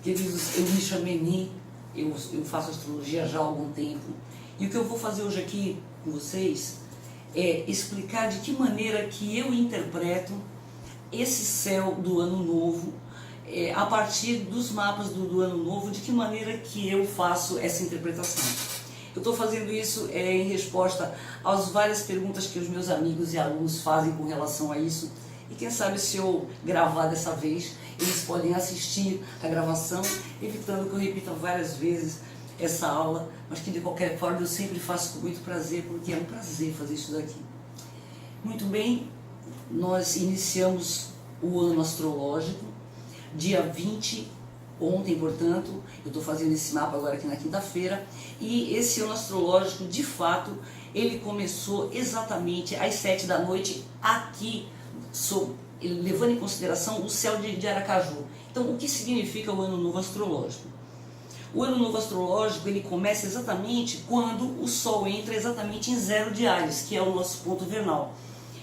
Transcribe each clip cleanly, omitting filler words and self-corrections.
Queridos, eu me chamo Eni, eu faço astrologia já há algum tempo, e o que eu vou fazer hoje aqui com vocês é explicar de que maneira que eu interpreto esse céu do ano novo, a partir dos mapas do ano novo, de que maneira que eu faço essa interpretação. Eu estou fazendo isso em resposta às várias perguntas que os meus amigos e alunos fazem com relação a isso, e quem sabe se eu gravar dessa vez, eles podem assistir a gravação, evitando que eu repita várias vezes essa aula, mas que de qualquer forma eu sempre faço com muito prazer, porque é um prazer fazer isso daqui. Muito bem, nós iniciamos o ano astrológico, dia 20, ontem, portanto, eu estou fazendo esse mapa agora aqui na quinta-feira, e esse ano astrológico, de fato, ele começou exatamente às 7 da noite aqui, levando em consideração o céu de Aracaju. Então, o que significa o ano novo astrológico? O ano novo astrológico, ele começa exatamente quando o Sol entra exatamente em 0 de Áries, que é o nosso ponto vernal.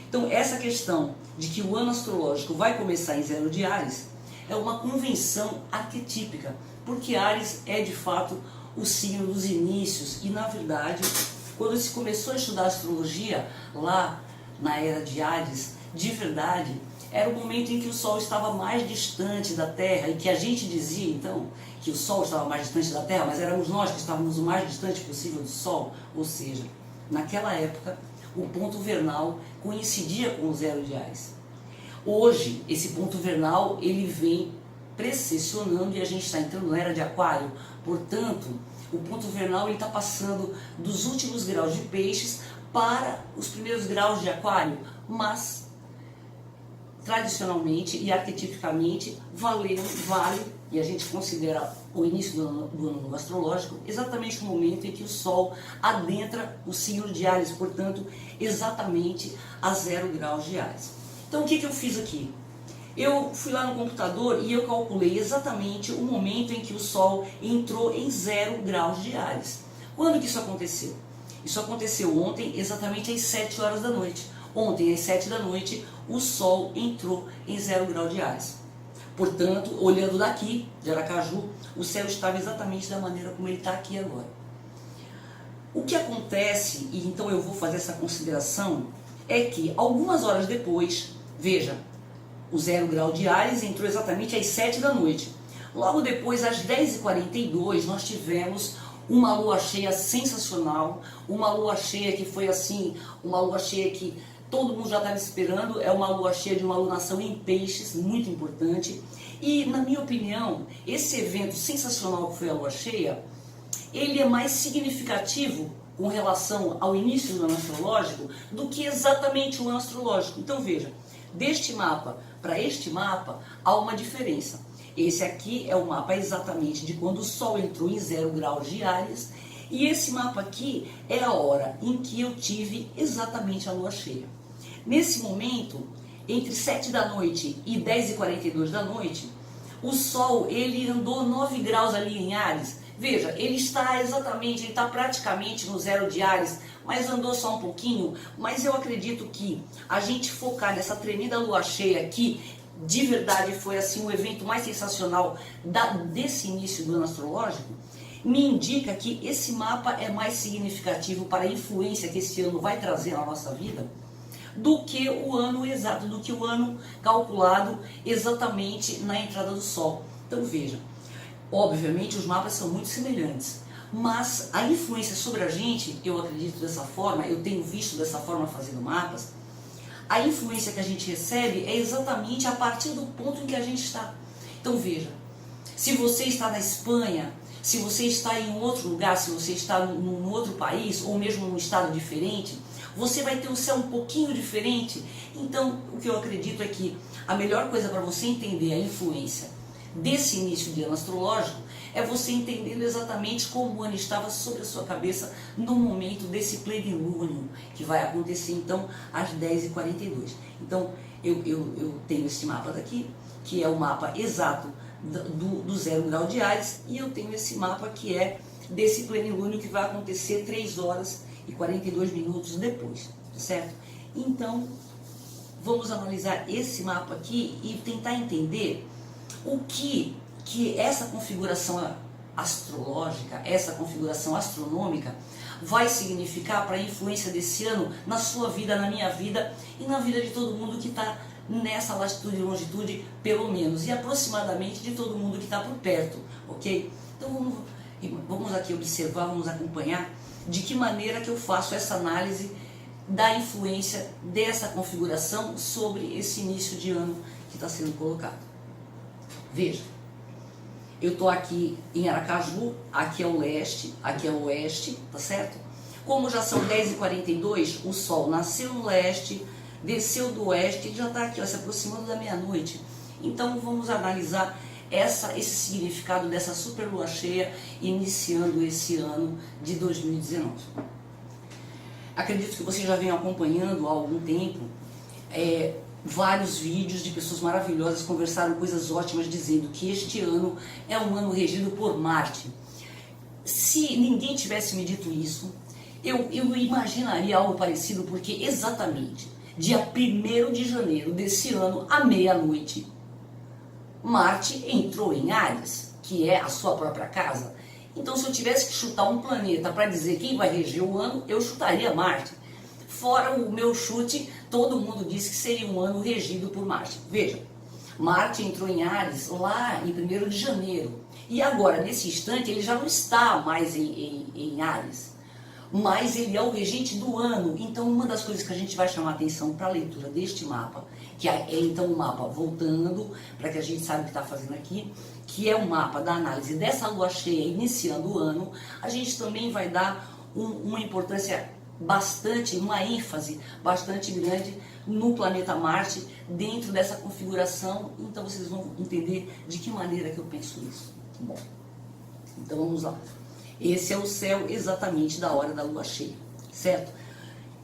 Então, essa questão de que o ano astrológico vai começar em 0 de Áries é uma convenção arquetípica, porque Áries é de fato o signo dos inícios, e na verdade, quando se começou a estudar astrologia lá na era de Áries, de verdade, era o momento em que o Sol estava mais distante da Terra, e que a gente dizia então que o Sol estava mais distante da Terra, mas éramos nós que estávamos o mais distante possível do Sol. Ou seja, naquela época o ponto vernal coincidia com o 0 de Áries. Hoje esse ponto vernal ele vem precessionando e a gente está entrando na era de Aquário, portanto o ponto vernal está passando dos últimos graus de Peixes para os primeiros graus de Aquário, mas tradicionalmente e arquetipicamente vale, e a gente considera o início do ano novo astrológico exatamente no momento em que o Sol adentra o signo de Áries, portanto exatamente a 0 graus de Áries. Então o que eu fiz aqui? Eu fui lá no computador e eu calculei exatamente o momento em que o Sol entrou em 0 graus de Áries. Quando que isso aconteceu? Isso aconteceu ontem, exatamente às 7 horas da noite. Ontem, às 7 da noite, o Sol entrou em 0 grau de Áries. Portanto, olhando daqui, de Aracaju, o céu estava exatamente da maneira como ele está aqui agora. O que acontece, e então eu vou fazer essa consideração, é que algumas horas depois, veja, o 0 grau de Áries entrou exatamente às 7 da noite. Logo depois, às 10h42, nós tivemos uma lua cheia sensacional, uma lua cheia que foi assim, uma lua cheia que todo mundo já estava esperando, é uma lua cheia de uma alunação em Peixes, muito importante. E, na minha opinião, esse evento sensacional que foi a lua cheia, ele é mais significativo com relação ao início do ano astrológico do que exatamente o ano astrológico. Então veja, deste mapa para este mapa há uma diferença. Esse aqui é o mapa exatamente de quando o Sol entrou em 0 graus de Áries, e esse mapa aqui é a hora em que eu tive exatamente a lua cheia. Nesse momento, entre 7 da noite e 10h42 da noite, o Sol ele andou 9 graus ali em Áries. Veja, ele está exatamente, ele está praticamente no 0 de Áries, mas andou só um pouquinho. Mas eu acredito que a gente focar nessa tremenda lua cheia aqui, de verdade foi assim o evento mais sensacional desse início do ano astrológico, me indica que esse mapa é mais significativo para a influência que esse ano vai trazer na nossa vida do que o ano exato, do que o ano calculado exatamente na entrada do Sol. Então veja, obviamente os mapas são muito semelhantes, mas a influência sobre a gente, eu acredito dessa forma, eu tenho visto dessa forma fazendo mapas, a influência que a gente recebe é exatamente a partir do ponto em que a gente está. Então veja, se você está na Espanha, se você está em um outro lugar, se você está num outro país, ou mesmo num estado diferente, você vai ter um céu um pouquinho diferente. Então, o que eu acredito é que a melhor coisa para você entender a influência desse início de ano astrológico é você entendendo exatamente como o ano estava sobre a sua cabeça no momento desse plenilúnio, que vai acontecer então às 10h42. Então, eu tenho esse mapa daqui, que é o mapa exato do 0 grau de Áries, e eu tenho esse mapa que é desse plenilúnio que vai acontecer 3h42 depois, certo? Então, vamos analisar esse mapa aqui e tentar entender o que que essa configuração astrológica, essa configuração astronômica vai significar para a influência desse ano na sua vida, na minha vida e na vida de todo mundo que está nessa latitude e longitude, pelo menos, e aproximadamente de todo mundo que está por perto, ok? Então vamos aqui observar, vamos acompanhar de que maneira que eu faço essa análise da influência dessa configuração sobre esse início de ano que está sendo colocado. Veja, eu estou aqui em Aracaju, aqui é o leste, aqui é o oeste, tá certo? Como já são 10h42, o Sol nasceu no leste, desceu do oeste e já está aqui, ó, se aproximando da meia-noite. Então vamos analisar esse significado dessa super lua cheia iniciando esse ano de 2019. Acredito que vocês já venham acompanhando há algum tempo vários vídeos de pessoas maravilhosas, conversaram coisas ótimas dizendo que este ano é um ano regido por Marte. Se ninguém tivesse me dito isso, eu imaginaria algo parecido, porque exatamente dia 1º de janeiro desse ano, à meia-noite, Marte entrou em Áries, que é a sua própria casa. Então, se eu tivesse que chutar um planeta para dizer quem vai reger o ano, eu chutaria Marte. Fora o meu chute, todo mundo disse que seria um ano regido por Marte. Veja, Marte entrou em Áries lá em 1º de janeiro. E agora, nesse instante, ele já não está mais em Áries. Mas ele é o regente do ano. Então, uma das coisas que a gente vai chamar atenção para a leitura deste mapa, que é então o mapa voltando, para que a gente saiba o que está fazendo aqui, que é o mapa da análise dessa lua cheia iniciando o ano, a gente também vai dar uma importância bastante, uma ênfase bastante grande no planeta Marte, dentro dessa configuração. Então vocês vão entender de que maneira que eu penso isso. Bom, então vamos lá. Esse é o céu exatamente da hora da lua cheia, certo?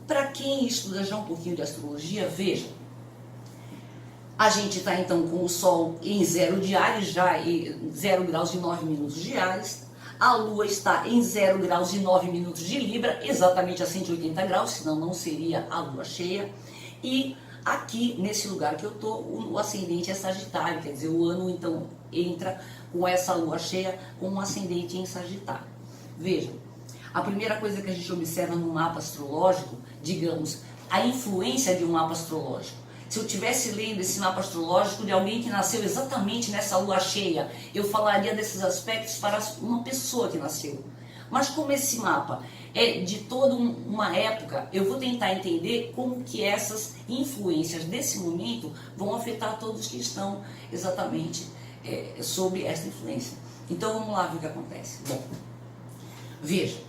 Para quem estuda já um pouquinho de astrologia, veja, a gente está então com o Sol em 0 de Áries, já em 0 graus e 9 minutos de Áries. A Lua está em 0 graus e 9 minutos de Libra, exatamente a 180 graus, senão não seria a Lua cheia. E aqui, nesse lugar que eu estou, o ascendente é Sagitário, quer dizer, o ano então entra com essa Lua cheia com um ascendente em Sagitário. Vejam, a primeira coisa que a gente observa no mapa astrológico, digamos, a influência de um mapa astrológico. Se eu estivesse lendo esse mapa astrológico de alguém que nasceu exatamente nessa lua cheia, eu falaria desses aspectos para uma pessoa que nasceu. Mas como esse mapa é de toda uma época, eu vou tentar entender como que essas influências desse momento vão afetar todos que estão exatamente sob essa influência. Então vamos lá ver o que acontece. Bom, veja.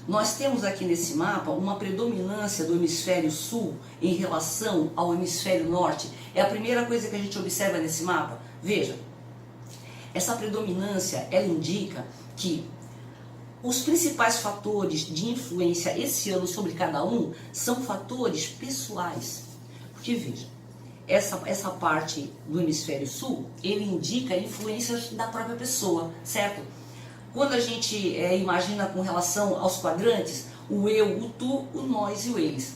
Nós temos aqui nesse mapa uma predominância do hemisfério sul em relação ao hemisfério norte. É a primeira coisa que a gente observa nesse mapa. Veja, essa predominância, ela indica que os principais fatores de influência esse ano sobre cada um são fatores pessoais. Porque veja, essa parte do hemisfério sul, ele indica influências da própria pessoa, certo? Quando a gente imagina com relação aos quadrantes, o eu, o tu, o nós e o eles.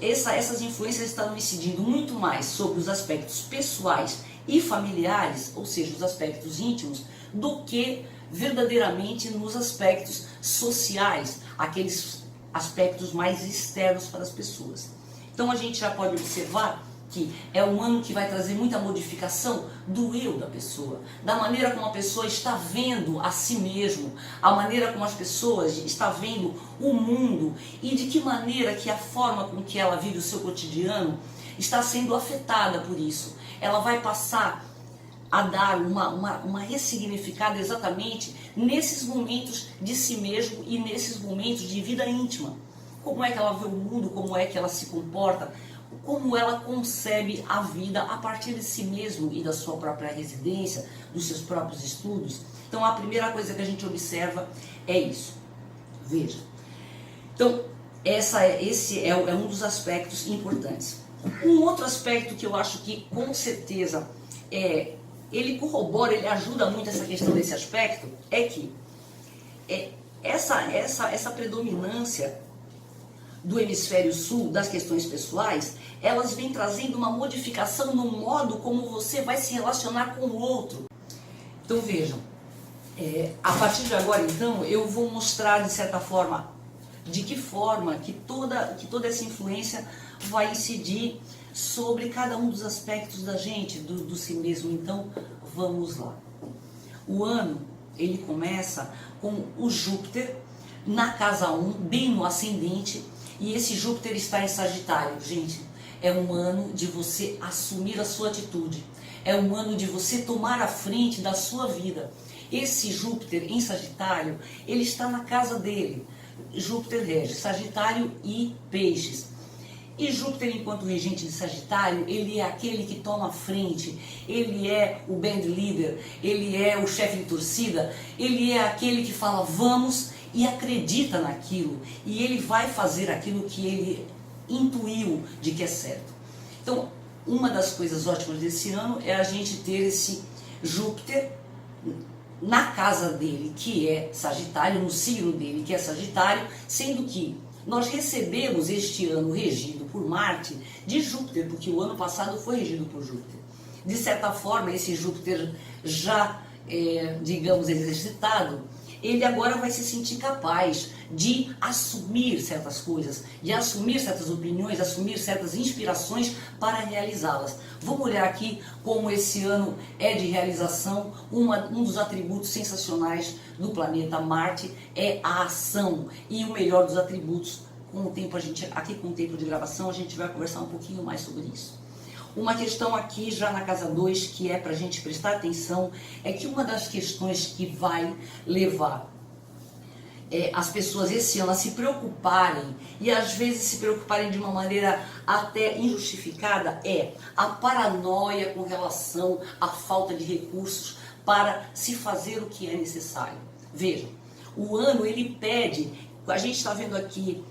Essas influências estão incidindo muito mais sobre os aspectos pessoais e familiares, ou seja, os aspectos íntimos, do que verdadeiramente nos aspectos sociais, aqueles aspectos mais externos para as pessoas. Então a gente já pode observar que é um ano que vai trazer muita modificação do eu da pessoa, da maneira como a pessoa está vendo a si mesmo, a maneira como as pessoas estão vendo o mundo e de que maneira que a forma com que ela vive o seu cotidiano está sendo afetada por isso. Ela vai passar a dar uma ressignificada exatamente nesses momentos de si mesmo e nesses momentos de vida íntima. Como é que ela vê o mundo, como é que ela se comporta, como ela concebe a vida a partir de si mesmo e da sua própria residência, dos seus próprios estudos. Então a primeira coisa que a gente observa é isso. Veja. Então esse é um dos aspectos importantes. Um outro aspecto que eu acho que com certeza ele corrobora, ele ajuda muito essa questão desse aspecto, é que essa predominância do hemisfério sul, das questões pessoais, elas vêm trazendo uma modificação no modo como você vai se relacionar com o outro. Então vejam, a partir de agora então eu vou mostrar de certa forma, de que forma que toda essa influência vai incidir sobre cada um dos aspectos da gente, do si mesmo. Então vamos lá. O ano ele começa com o Júpiter na casa 1, bem no ascendente, e esse Júpiter está em Sagitário. Gente, é um ano de você assumir a sua atitude, é um ano de você tomar a frente da sua vida. Esse Júpiter em Sagitário, ele está na casa dele. Júpiter rege Sagitário e Peixes. E Júpiter, enquanto regente de Sagitário, ele é aquele que toma a frente, ele é o band leader, ele é o chefe de torcida, ele é aquele que fala vamos e acredita naquilo, e ele vai fazer aquilo que ele intuiu de que é certo. Então, uma das coisas ótimas desse ano é a gente ter esse Júpiter na casa dele, que é Sagitário, no signo dele, que é Sagitário, sendo que nós recebemos este ano regido por Marte de Júpiter, porque o ano passado foi regido por Júpiter. De certa forma, esse Júpiter já, digamos, exercitado, ele agora vai se sentir capaz de assumir certas coisas, de assumir certas opiniões, assumir certas inspirações para realizá-las. Vamos olhar aqui como esse ano é de realização. Um dos atributos sensacionais do planeta Marte é a ação, e o melhor dos atributos, com o tempo aqui com o tempo de gravação, a gente vai conversar um pouquinho mais sobre isso. Uma questão aqui já na casa 2 que é para a gente prestar atenção é que uma das questões que vai levar as pessoas esse ano a se preocuparem, e às vezes se preocuparem de uma maneira até injustificada, é a paranoia com relação à falta de recursos para se fazer o que é necessário. Vejam, o ano ele pede, a gente está vendo aqui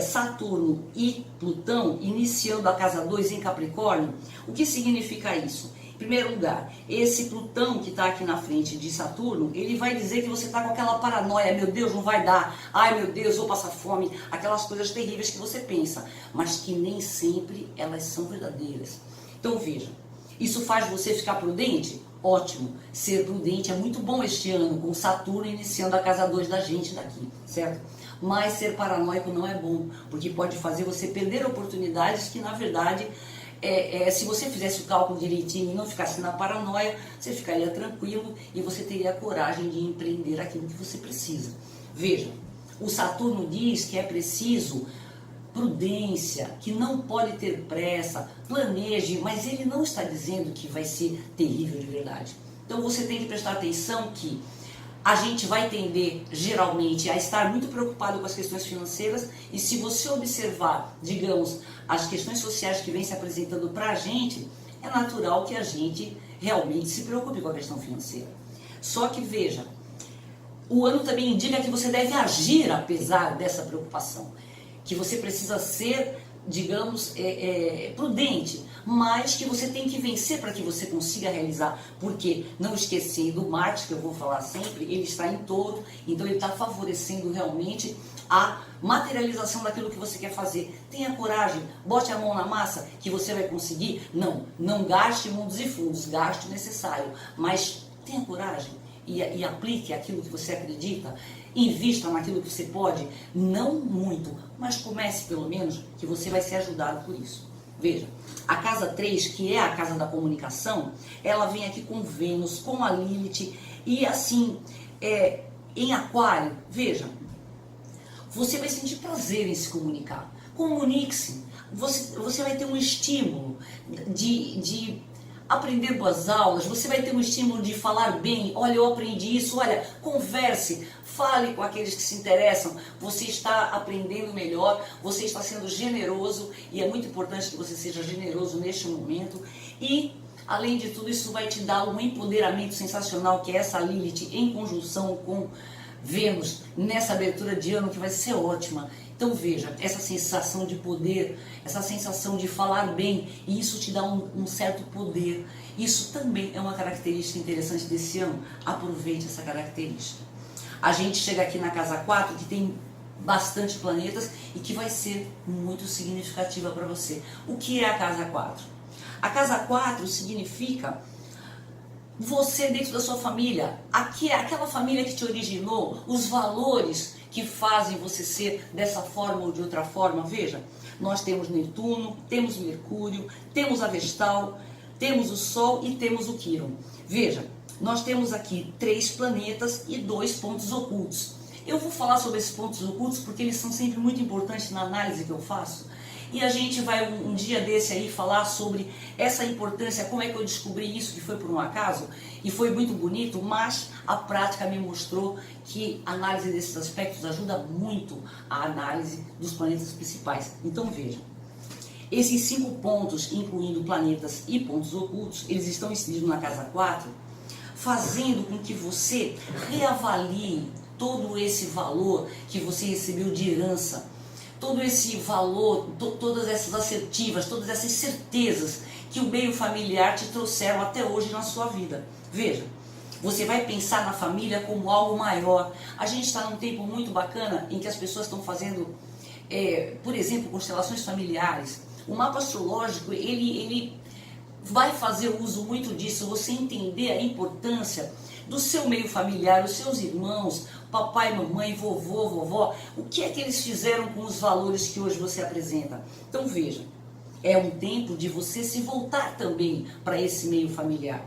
Saturno e Plutão iniciando a casa 2 em Capricórnio. O que significa isso? Em primeiro lugar, esse Plutão que está aqui na frente de Saturno, ele vai dizer que você está com aquela paranoia, meu Deus, não vai dar, ai meu Deus, vou passar fome, aquelas coisas terríveis que você pensa, mas que nem sempre elas são verdadeiras. Então veja, isso faz você ficar prudente? Ótimo, ser prudente é muito bom este ano, com Saturno iniciando a casa 2 da gente daqui, certo? Mas ser paranoico não é bom, porque pode fazer você perder oportunidades que, na verdade, se você fizesse o cálculo direitinho e não ficasse na paranoia, você ficaria tranquilo e você teria a coragem de empreender aquilo que você precisa. Veja, o Saturno diz que é preciso prudência, que não pode ter pressa, planeje, mas ele não está dizendo que vai ser terrível de verdade. Então você tem que prestar atenção que a gente vai tender, geralmente, a estar muito preocupado com as questões financeiras, e se você observar, digamos, as questões sociais que vêm se apresentando para a gente, é natural que a gente realmente se preocupe com a questão financeira. Só que, veja, o ano também indica que você deve agir apesar dessa preocupação, que você precisa ser, digamos, prudente, mas que você tem que vencer para que você consiga realizar, porque, não esquecendo, o Marte, que eu vou falar sempre, ele está em Touro, então ele está favorecendo realmente a materialização daquilo que você quer fazer. Tenha coragem, bote a mão na massa, que você vai conseguir. Não gaste mundos e fundos, gaste o necessário, mas tenha coragem e aplique aquilo que você acredita. Invista naquilo que você pode, não muito, mas comece pelo menos, que você vai ser ajudado por isso. Veja, a casa 3, que é a casa da comunicação, ela vem aqui com Vênus, com a Lilith, e assim, em Aquário, veja, você vai sentir prazer em se comunicar. Comunique-se, você vai ter um estímulo de aprender boas aulas, você vai ter um estímulo de falar bem, olha, eu aprendi isso, olha, converse, fale com aqueles que se interessam, você está aprendendo melhor, você está sendo generoso, e é muito importante que você seja generoso neste momento, e além de tudo isso vai te dar um empoderamento sensacional, que é essa Lilith em conjunção com Vênus, nessa abertura de ano que vai ser ótima. Então veja, essa sensação de poder, essa sensação de falar bem, e isso te dá um certo poder. Isso também é uma característica interessante desse ano. Aproveite essa característica. A gente chega aqui na casa 4, que tem bastante planetas e que vai ser muito significativa para você. O que é a casa 4? A casa 4 significa você dentro da sua família, aquela família que te originou, os valores que fazem você ser dessa forma ou de outra forma. Veja, nós temos Netuno, temos Mercúrio, temos a Vestal, temos o Sol e temos o Quirón. Veja, nós temos aqui 3 planetas e 2 pontos ocultos. Eu vou falar sobre esses pontos ocultos porque eles são sempre muito importantes na análise que eu faço. E a gente vai um dia desse aí falar sobre essa importância, como é que eu descobri isso, que foi por um acaso, e foi muito bonito, mas a prática me mostrou que a análise desses aspectos ajuda muito a análise dos planetas principais. Então veja, esses 5 pontos, incluindo planetas e pontos ocultos, eles estão inseridos na casa 4, fazendo com que você reavalie todo esse valor que você recebeu de herança, todo esse valor, todas essas assertivas, todas essas certezas que o meio familiar te trouxeram até hoje na sua vida. Veja, você vai pensar na família como algo maior. A gente está num tempo muito bacana em que as pessoas estão fazendo, por exemplo, constelações familiares. O mapa astrológico, ele vai fazer uso muito disso, você entender a importância do seu meio familiar, os seus irmãos, papai, mamãe, vovô, vovó, o que é que eles fizeram com os valores que hoje você apresenta. Então veja, é um tempo de você se voltar também para esse meio familiar.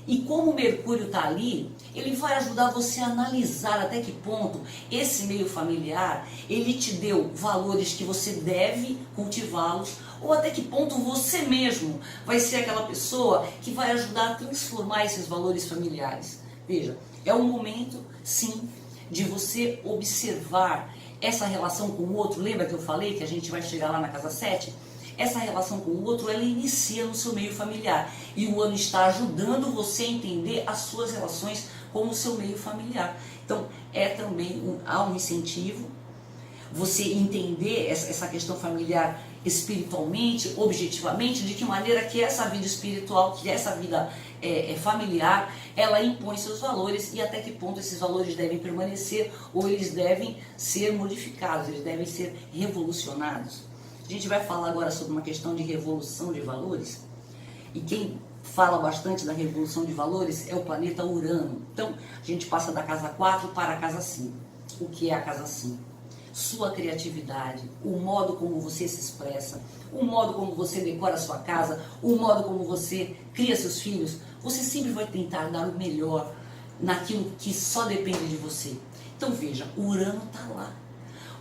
E como o Mercúrio está ali, ele vai ajudar você a analisar até que ponto esse meio familiar, ele te deu valores que você deve cultivá-los, ou até que ponto você mesmo vai ser aquela pessoa que vai ajudar a transformar esses valores familiares. Veja, é um momento, sim, de você observar essa relação com o outro. Lembra que eu falei que a gente vai chegar lá na casa 7? Essa relação com o outro, ela inicia no seu meio familiar. E o ano está ajudando você a entender as suas relações com o seu meio familiar. Então, há um incentivo, você entender essa questão familiar espiritualmente, objetivamente, de que maneira que essa vida espiritual, que essa vida familiar, ela impõe seus valores e até que ponto esses valores devem permanecer ou eles devem ser modificados, eles devem ser revolucionados. A gente vai falar agora sobre uma questão de revolução de valores, e quem fala bastante da revolução de valores é o planeta Urano. Então, a gente passa da casa 4 para a casa 5. O que é a casa 5? Sua criatividade, o modo como você se expressa, o modo como você decora a sua casa, o modo como você cria seus filhos. Você sempre vai tentar dar o melhor naquilo que só depende de você. Então veja, o Urano está lá.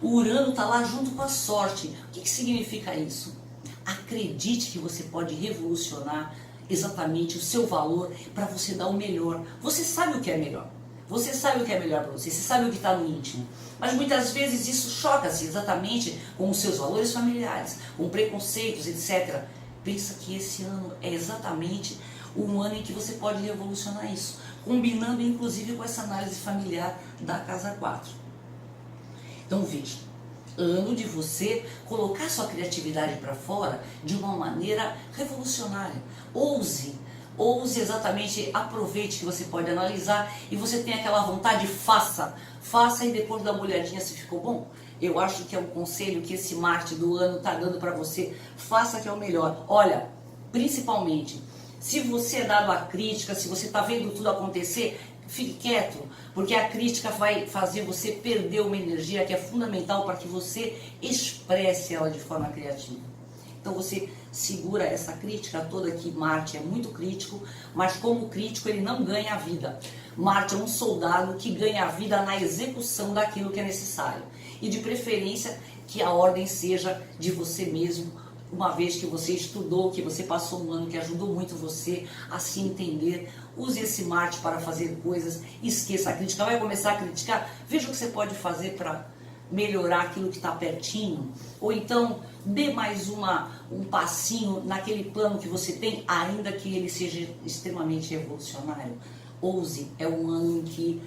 O Urano está lá junto com a sorte. O que significa isso? Acredite que você pode revolucionar exatamente o seu valor para você dar o melhor. Você sabe o que é melhor. Você sabe o que é melhor para você. Você sabe o que está no íntimo. Mas muitas vezes isso choca-se exatamente com os seus valores familiares, com preconceitos, etc. Pensa que esse ano é exatamente um ano em que você pode revolucionar isso, combinando inclusive com essa análise familiar da casa 4. Então veja, ano de você colocar sua criatividade para fora de uma maneira revolucionária. Ouse exatamente, aproveite que você pode analisar e você tem aquela vontade, faça e depois dá uma olhadinha se ficou bom. Eu acho que é um conselho que esse Marte do ano está dando para você, faça que é o melhor. Olha, principalmente, se você é dado à crítica, se você está vendo tudo acontecer, fique quieto, porque a crítica vai fazer você perder uma energia que é fundamental para que você expresse ela de forma criativa. Então você segura essa crítica toda, que Marte é muito crítico, mas como crítico ele não ganha a vida. Marte é um soldado que ganha a vida na execução daquilo que é necessário. E de preferência que a ordem seja de você mesmo, uma vez que você estudou, que você passou um ano que ajudou muito você a se entender. Use esse Marte para fazer coisas, esqueça a crítica, vai começar a criticar, veja o que você pode fazer para melhorar aquilo que está pertinho, ou então dê mais um passinho naquele plano que você tem, ainda que ele seja extremamente revolucionário. Ouse, é um ano em que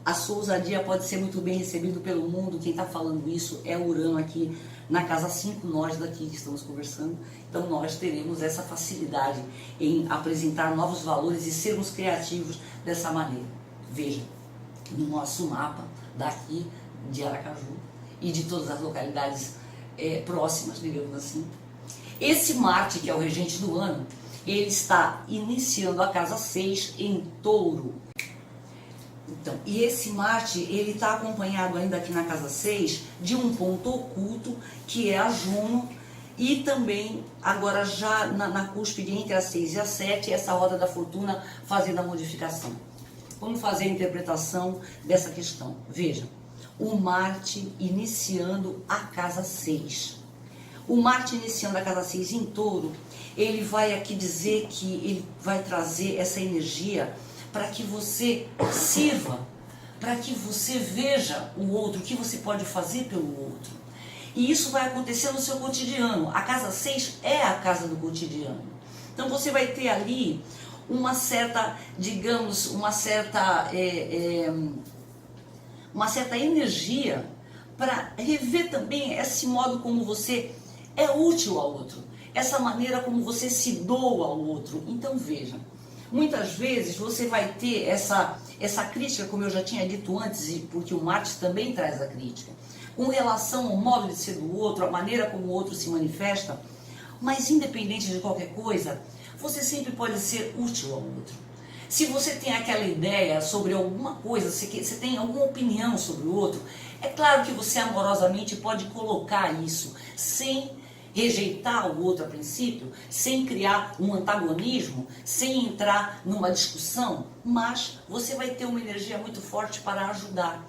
a sua ousadia pode ser muito bem recebido pelo mundo. Quem está falando isso é o Urano aqui na casa 5, nós daqui que estamos conversando. Então nós teremos essa facilidade em apresentar novos valores e sermos criativos dessa maneira. Veja, no nosso mapa daqui de Aracaju e de todas as localidades próximas, digamos assim, esse Marte, que é o regente do ano, ele está iniciando a casa 6 em Touro. Então, e esse Marte, ele está acompanhado ainda aqui na casa 6 de um ponto oculto, que é a Juno, e também agora já na cúspide entre a 6 e a 7, essa roda da fortuna fazendo a modificação. Vamos fazer a interpretação dessa questão. Veja, o Marte iniciando a casa 6. O Marte iniciando a casa 6 em Touro, ele vai aqui dizer que ele vai trazer essa energia para que você sirva, para que você veja o outro, o que você pode fazer pelo outro. E isso vai acontecer no seu cotidiano. A casa 6 é a casa do cotidiano. Então você vai ter ali uma certa, digamos, uma certa energia para rever também esse modo como você é útil ao outro, essa maneira como você se doa ao outro. Então veja, muitas vezes você vai ter essa crítica, como eu já tinha dito antes, e porque o Marte também traz a crítica, com relação ao modo de ser do outro, a maneira como o outro se manifesta, mas independente de qualquer coisa, você sempre pode ser útil ao outro. Se você tem aquela ideia sobre alguma coisa, você tem alguma opinião sobre o outro, é claro que você amorosamente pode colocar isso sem rejeitar o outro a princípio, sem criar um antagonismo, sem entrar numa discussão, mas você vai ter uma energia muito forte para ajudar.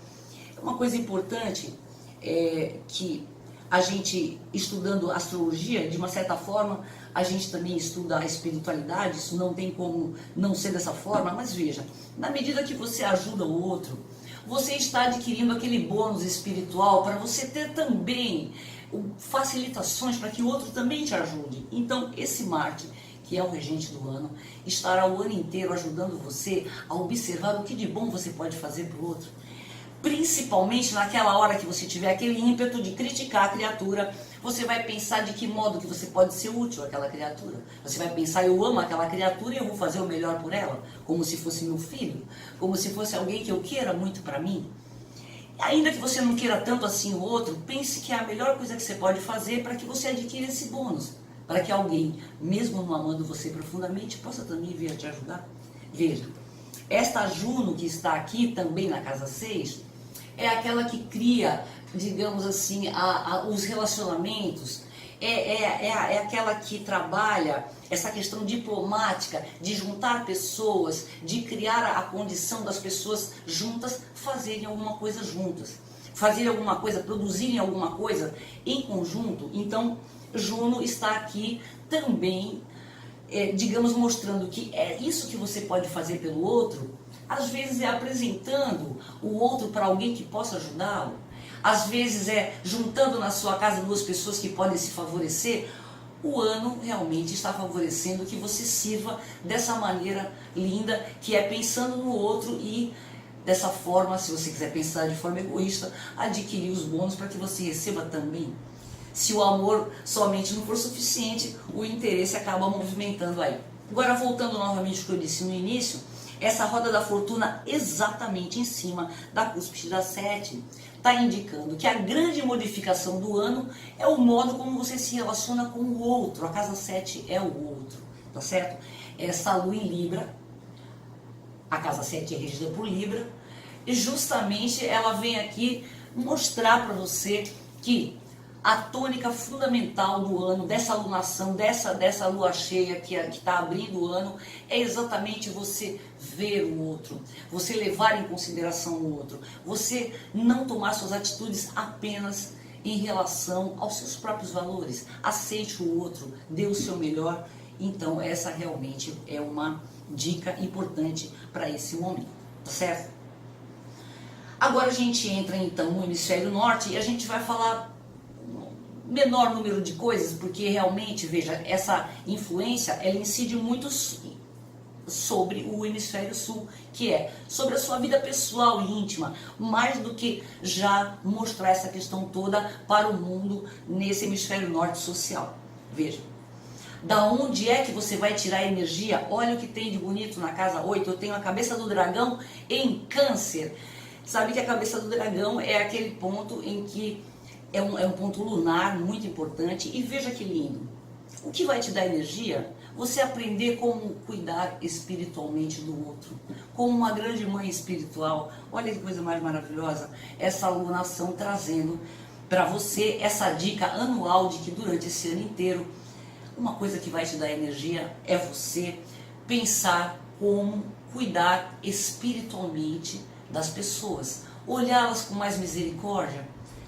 Uma coisa importante é que a gente, estudando astrologia, de uma certa forma, a gente também estuda a espiritualidade, isso não tem como não ser dessa forma, mas veja, na medida que você ajuda o outro, você está adquirindo aquele bônus espiritual para você ter também facilitações para que o outro também te ajude. Então, esse Marte, que é o regente do ano, estará o ano inteiro ajudando você a observar o que de bom você pode fazer para o outro. Principalmente naquela hora que você tiver aquele ímpeto de criticar a criatura, você vai pensar de que modo que você pode ser útil àquela criatura. Você vai pensar, eu amo aquela criatura e eu vou fazer o melhor por ela, como se fosse meu filho, como se fosse alguém que eu queira muito para mim. Ainda que você não queira tanto assim o outro, pense que é a melhor coisa que você pode fazer para que você adquira esse bônus, para que alguém, mesmo não amando você profundamente, possa também vir a te ajudar. Veja, esta Juno que está aqui também na casa 6, é aquela que cria, digamos assim, os relacionamentos, é aquela que trabalha essa questão diplomática, de juntar pessoas, de criar a condição das pessoas juntas fazerem alguma coisa juntas, fazerem alguma coisa, produzirem alguma coisa em conjunto. Então, Juno está aqui também, digamos, mostrando que é isso que você pode fazer pelo outro. Às vezes é apresentando o outro para alguém que possa ajudá-lo. Às vezes é juntando na sua casa duas pessoas que podem se favorecer. O ano realmente está favorecendo que você sirva dessa maneira linda, que é pensando no outro e dessa forma, se você quiser pensar de forma egoísta, adquirir os bônus para que você receba também. Se o amor somente não for suficiente, o interesse acaba movimentando aí. Agora, voltando novamente ao que eu disse no início, essa roda da fortuna exatamente em cima da cúspide da 7 está indicando que a grande modificação do ano é o modo como você se relaciona com o outro. A casa 7 é o outro, tá certo? Essa lua em Libra, a casa 7 é regida por Libra, e justamente ela vem aqui mostrar para você que a tônica fundamental do ano, dessa alunação, dessa lua cheia que está abrindo o ano, é exatamente você ver o outro, você levar em consideração o outro, você não tomar suas atitudes apenas em relação aos seus próprios valores. Aceite o outro, dê o seu melhor. Então essa realmente é uma dica importante para esse momento, tá certo? Agora a gente entra então no hemisfério norte e a gente vai falar menor número de coisas, porque realmente, veja, essa influência, ela incide muito sobre o hemisfério sul, que é sobre a sua vida pessoal e íntima, mais do que já mostrar essa questão toda para o mundo nesse hemisfério norte social. Veja, da onde é que você vai tirar energia? Olha o que tem de bonito na casa 8, eu tenho a cabeça do dragão em Câncer. Sabe que a cabeça do dragão é aquele ponto em que é um ponto lunar muito importante, e veja que lindo. O que vai te dar energia você aprender como cuidar espiritualmente do outro, como uma grande mãe espiritual. Olha que coisa mais maravilhosa, essa alunação trazendo para você essa dica anual de que durante esse ano inteiro, uma coisa que vai te dar energia é você pensar como cuidar espiritualmente das pessoas, olhá-las com mais misericórdia.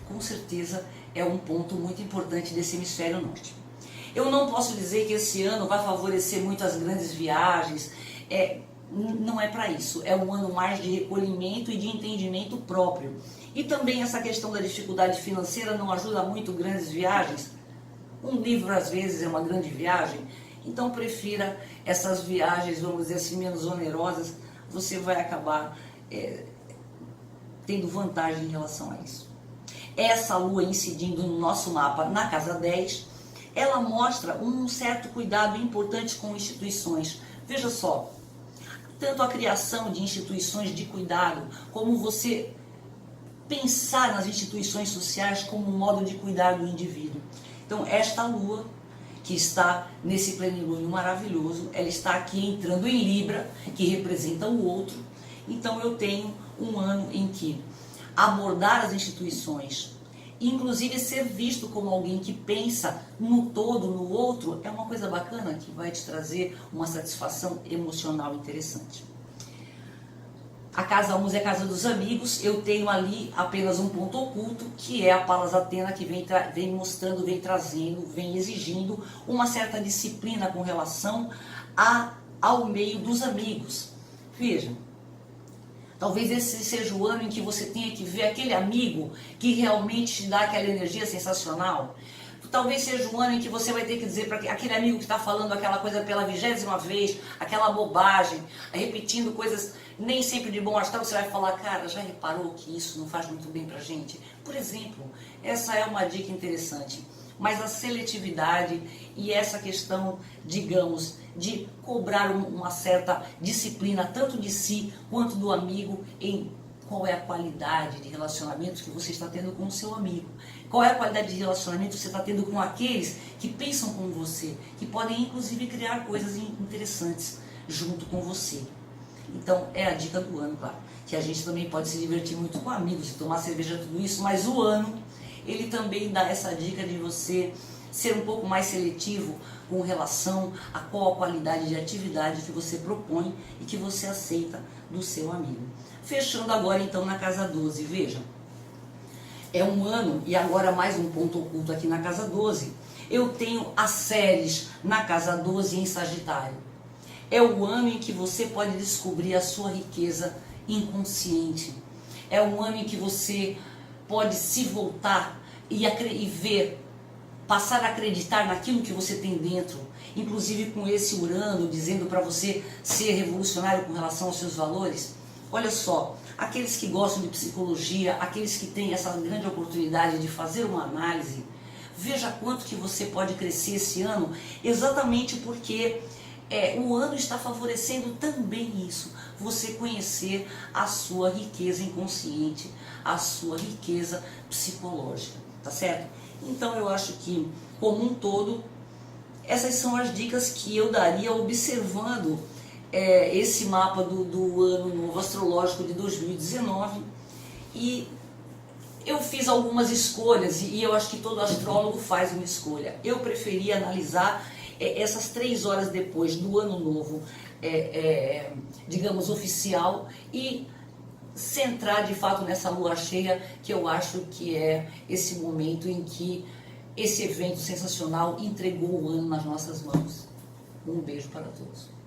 Com certeza é um ponto muito importante desse hemisfério norte. Eu não posso dizer que esse ano vai favorecer muito as grandes viagens, não é para isso, é um ano mais de recolhimento e de entendimento próprio. E também essa questão da dificuldade financeira não ajuda muito grandes viagens. Um livro às vezes é uma grande viagem, então prefira essas viagens, vamos dizer assim, menos onerosas, você vai acabar tendo vantagem em relação a isso. Essa lua incidindo no nosso mapa na casa 10, ela mostra um certo cuidado importante com instituições. Veja só, tanto a criação de instituições de cuidado, como você pensar nas instituições sociais como um modo de cuidar do indivíduo. Então, esta lua, que está nesse plenilúnio maravilhoso, ela está aqui entrando em Libra, que representa o outro. Então, eu tenho um ano em que abordar as instituições, inclusive ser visto como alguém que pensa no todo, no outro, é uma coisa bacana que vai te trazer uma satisfação emocional interessante. A casa 11 é a casa dos amigos, eu tenho ali apenas um ponto oculto, que é a Palas Atena, que vem mostrando, vem trazendo, vem exigindo uma certa disciplina com relação ao meio dos amigos. Veja, talvez esse seja o ano em que você tenha que ver aquele amigo que realmente te dá aquela energia sensacional. Talvez seja um ano em que você vai ter que dizer para aquele amigo que está falando aquela coisa pela 20ª vez, aquela bobagem, repetindo coisas nem sempre de bom astral, você vai falar, cara, já reparou que isso não faz muito bem pra gente? Por exemplo, essa é uma dica interessante. Mas a seletividade e essa questão, digamos, de cobrar uma certa disciplina, tanto de si quanto do amigo, em qual é a qualidade de relacionamento que você está tendo com o seu amigo. Qual é a qualidade de relacionamento que você está tendo com aqueles que pensam como você, que podem inclusive criar coisas interessantes junto com você. Então é a dica do ano, claro, que a gente também pode se divertir muito com amigos, tomar cerveja, tudo isso, mas o ano, ele também dá essa dica de você ser um pouco mais seletivo com relação a qual a qualidade de atividade que você propõe e que você aceita do seu amigo. Fechando agora então na casa 12, veja, é um ano, e agora mais um ponto oculto aqui na casa 12, eu tenho as Ceres na casa 12 em Sagitário. É o ano em que você pode descobrir a sua riqueza inconsciente. É um ano em que você pode se voltar e ver, passar a acreditar naquilo que você tem dentro. Inclusive com esse Urano dizendo para você ser revolucionário com relação aos seus valores. Olha só, aqueles que gostam de psicologia, aqueles que têm essa grande oportunidade de fazer uma análise, veja quanto que você pode crescer esse ano, exatamente porque o ano está favorecendo também isso, você conhecer a sua riqueza inconsciente, a sua riqueza psicológica, tá certo? Então eu acho que, como um todo, essas são as dicas que eu daria observando esse mapa do ano novo astrológico de 2019, e eu fiz algumas escolhas, e eu acho que todo astrólogo faz uma escolha. Eu preferi analisar essas 3 horas depois do ano novo, digamos, oficial, e centrar de fato nessa lua cheia, que eu acho que é esse momento em que esse evento sensacional entregou o ano nas nossas mãos. Um beijo para todos.